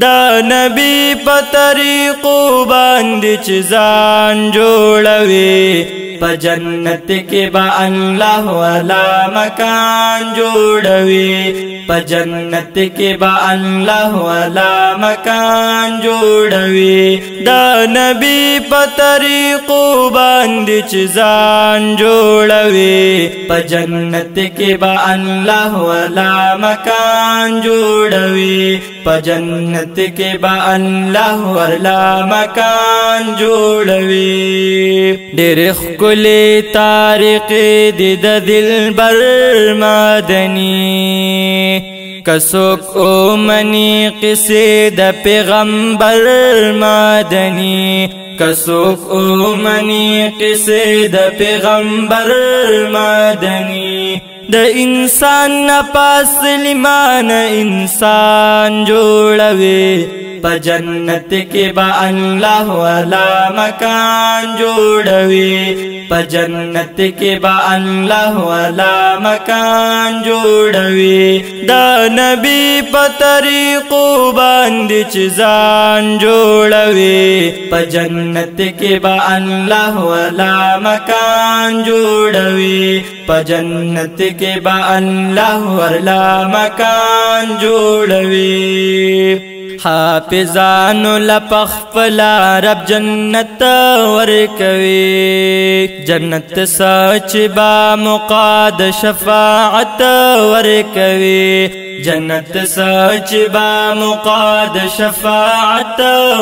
دا نبی په طریقو باندې چې ځان جوړوي په جنت کې با الله والا مکان جوړوي په جنت کې با الله والا مکان جوړوي دا نبی په طریقو باندې چې ځان جوړوي په جنت کې با الله والا مکان جوړوي په جنت کې با الله والا مکان جوړوي ډېر ښکلې طریق دې د دلبر مدني کڅوک اومني قصې د پیغمبر مدني کڅوک اومني قصې د پیغمبر مدني د انسان نفس لیمان انسان جوړوي په جنت کې با الله والا مکان جوړوي په جنت کې با الله والا مکان جوړوي دا نبی په طریقو باندې چې ځان جوړوي په جنت کې با الله والا مکان جوړوي په جنت کې با الله والا مکان جوړوي حافظانو لپخپلا رب جنت ورکوي جنت سچ با مقاد شفاعت ورکوي جنت سچ با مقاد شفاعت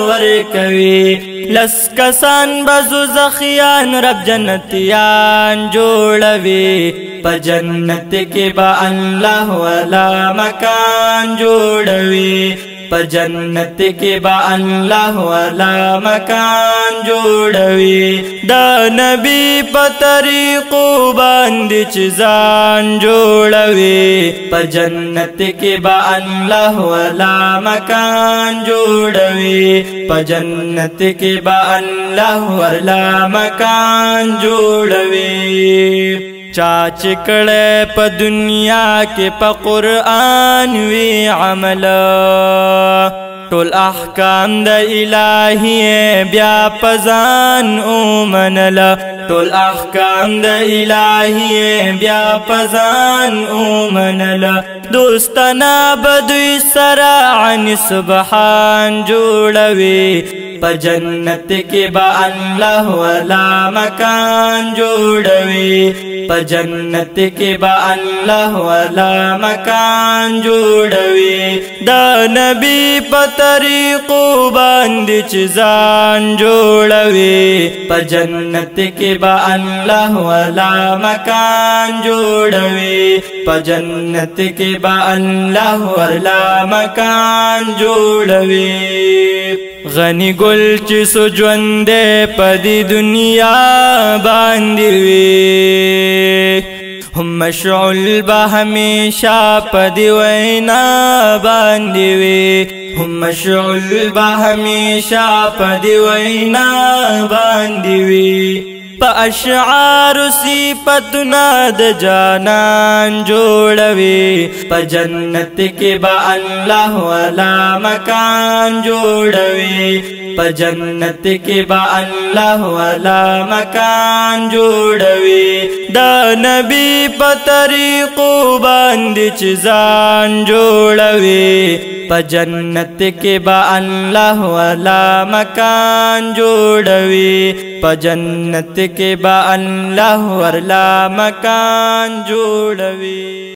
ورکوي لس کسان بزو زخیان رب جنتیان جوړوي په جنت کې با الله والا مکان جوړوي په جنت کې با الله والا مکان جوړوي دا نبی په طریقو باندې چې ځان جوړوي په جنت کې با الله والا مکان جوړوي په جنت کې با الله والا مکان جوړوي چاچ کړه په دنیا کې په قرآن وی عمل ټول احکام د الهی بیا پزان اومنل ټول احکام د الهی بیا پزان اومنل دوستنا بدوی سره عن سبحان جوړوي په جنت کې با الله والا مکان جوړوي په جنت کې با الله والا مکان جوړوي دا نبی په طریقو باندې چې ځان جوړوي په جنت کې با الله والا مکان جوړوي په جنت کې با الله والا مکان جوړوي غنی گل چې سو ژوندې په دې دنیا باندې وي هم مشعل به همیشه په دې وینا باندې وي هم مشعل به همیشه په دې وینا باندې وي په اشعار صفتنا د جانان جوړوي په جنت کې با الله والا مکان جوړوي په جنت کې با الله والا مکان جوړوي دا نبی په طریقو باندې چې ځان جوړوي په جنت کې با الله والا مکان جوړوي په جنت کې با الله والا مکان جوړوي